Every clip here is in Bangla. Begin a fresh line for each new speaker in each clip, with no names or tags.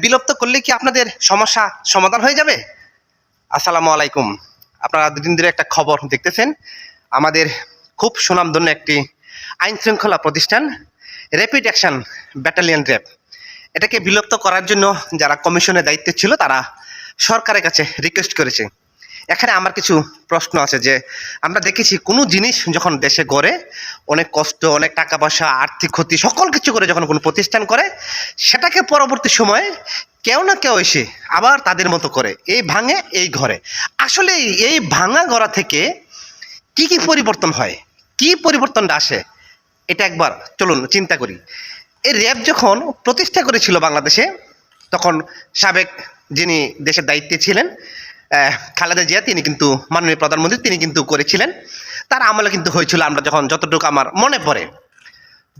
বিলুপ্ত করলে কি আপনাদের সমস্যা সমাধান হয়ে যাবে? আসসালামু আলাইকুম। আপনারা দুদিন ধরে একটা খবর দেখতেছেন, আমাদের খুব সুনামধন্য একটি আইন শৃঙ্খলা প্রতিষ্ঠান র্যাপিড অ্যাকশন ব্যাটালিয়ন র্যাব, এটাকে বিলুপ্ত করার জন্য যারা কমিশনের দায়িত্বে ছিল তারা সরকারের কাছে রিকোয়েস্ট করেছে। এখানে আমার কিছু প্রশ্ন আছে যে আমরা দেখেছি কোনো জিনিস যখন দেশে গড়ে অনেক কষ্ট, অনেক টাকা পয়সা, আর্থিক ক্ষতি সকল কিছু করে যখন কোনো প্রতিষ্ঠান করে, সেটাকে পরবর্তী সময়ে কেউ না কেউ এসে আবার তাদের মতো করে এই ভাঙে এই ঘরে। আসলে এই ভাঙা গড়া থেকে কি কি পরিবর্তন হয়, কি পরিবর্তনটা আসে, এটা একবার চলুন চিন্তা করি। এই র্যাব যখন প্রতিষ্ঠা করেছিল বাংলাদেশে, তখন সাবেক যিনি দেশের দায়িত্বে ছিলেন খালেদা জিয়া, তিনি কিন্তু মাননীয় প্রধানমন্ত্রী, তিনি কিন্তু করেছিলেন। তার আমলে কিন্তু হয়েছিল, আমরা যখন যতটুকু আমার মনে পড়ে,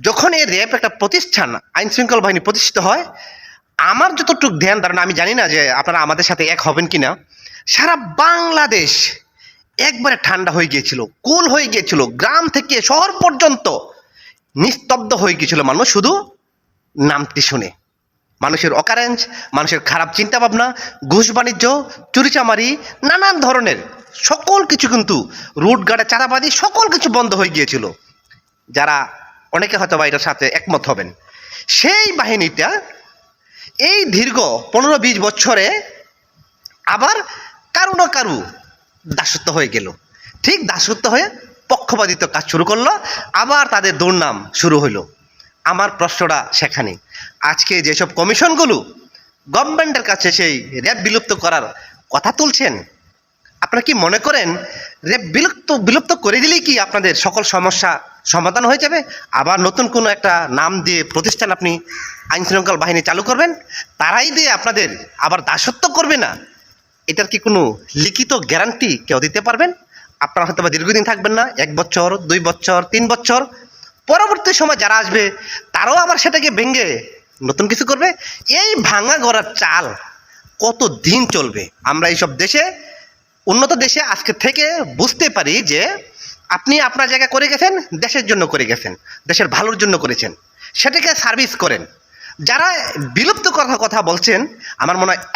যখন এই র্যাব একটা প্রতিষ্ঠান আইন শৃঙ্খলা বাহিনী প্রতিষ্ঠিত হয়, আমার যতটুকু ধ্যান ধারণা, আমি জানি না যে আপনারা আমাদের সাথে এক হবেন কিনা, সারা বাংলাদেশ একবারে ঠান্ডা হয়ে গিয়েছিল, কুল হয়ে গিয়েছিল, গ্রাম থেকে শহর পর্যন্ত নিস্তব্ধ হয়ে গিয়েছিল মানুষ শুধু নামটি শুনে। মানুষের অকারেন্স, মানুষের খারাপ চিন্তা ভাবনা, ঘুষ বাণিজ্য, চুরিচামারি, নানান ধরনের সকল কিছু কিন্তু রুটগার্ডে চাঁদাবাদি সকল কিছু বন্ধ হয়ে গিয়েছিল। যারা অনেকে হয়তো বা এটার সাথে একমত হবেন, সেই বাহিনীটা এই দীর্ঘ 15-20 বছরে আবার কারু না কারু দাসত্ব হয়ে গেল। ঠিক দাসত্ব হয়ে পক্ষপাতিত্ব কাজ শুরু করলো, আবার তাদের দুর্নাম শুরু হইল। আমার প্রশ্নটা সেখানে, আজকে যেসব কমিশনগুলো গভর্নমেন্টের কাছে সেই র্যাব বিলুপ্ত করার কথা তুলছেন, আপনারা কি মনে করেন র্যাব বিলুপ্ত করে দিলেই কি আপনাদের সকল সমস্যা সমাধান হয়ে যাবে? আবার নতুন কোনো একটা নাম দিয়ে প্রতিষ্ঠান আপনি আইন শৃঙ্খলা বাহিনী চালু করবেন, তারাই দিয়ে আপনাদের আবার দাসত্ব করবে না? এটার কি কোনো লিখিত গ্যারান্টি কেউ দিতে পারবেন? আপনারা হয়তো বা দীর্ঘদিন থাকবেন না, 1 বছর, 2 বছর, 3 বছর, পরবর্তী সময় যারা আসবে তারাও আবার সেটাকে ভেঙে নতুন কিছু করবে। এই ভাঙা গড়ার চাল কত দিন চলবে? আমরা এইসব দেশে, উন্নত দেশে আজকে থেকে বুঝতে পারি যে আপনি আপনার জায়গা করে গেছেন, দেশের জন্য করে গেছেন, দেশের ভালোর জন্য করেছেন, সেটাকে সার্ভিস করেন। যারা বিলুপ্ত কথা বলছেন,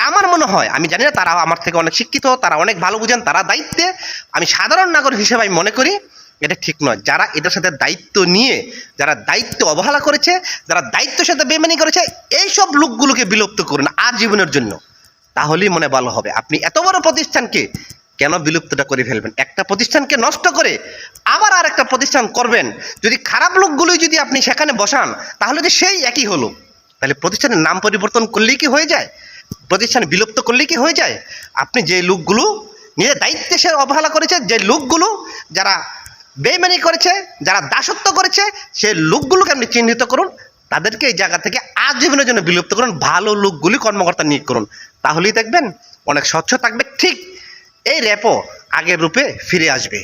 আমার মনে হয়, আমি জানি না, তারা আমার থেকে অনেক শিক্ষিত, তারা অনেক ভালো বুঝেন, তারা দায়িত্বে, আমি সাধারণ নাগরিক হিসেবে আমি মনে করি এটা ঠিক নয়। যারা এটার সাথে দায়িত্ব নিয়ে, যারা দায়িত্ব অবহেলা করেছে, যারা দায়িত্বের সাথে বেমানি করেছে, এইসব লোকগুলোকে বিলুপ্ত করুন আর জীবনের জন্য, তাহলেই মনে ভালো হবে। আপনি এত বড় প্রতিষ্ঠানকে কেন বিলুপ্তটা করে ফেলবেন? একটা প্রতিষ্ঠানকে নষ্ট করে আবার আর একটা প্রতিষ্ঠান করবেন, যদি খারাপ লোকগুলোই যদি আপনি সেখানে বসান, তাহলে যে সেই একই হলো। তাহলে প্রতিষ্ঠানের নাম পরিবর্তন করলেই কি হয়ে যায়? প্রতিষ্ঠান বিলুপ্ত করলেই কি হয়ে যায়? আপনি যে লোকগুলো নিজের দায়িত্বে সে অবহেলা করেছে, যে লোকগুলো যারা বেইমানি করেছে, যারা দাসত্ব করেছে, সেই লোকগুলোকে আপনি চিহ্নিত করুন, তাদেরকে এই জায়গা থেকে আজীবনের জন্য বিলুপ্ত করুন, ভালো লোকগুলি কর্মকর্তা নিয়োগ করুন, তাহলেই দেখবেন অনেক স্বচ্ছ থাকবে। ঠিক এই র্যাপও আগের রূপে ফিরে আসবে।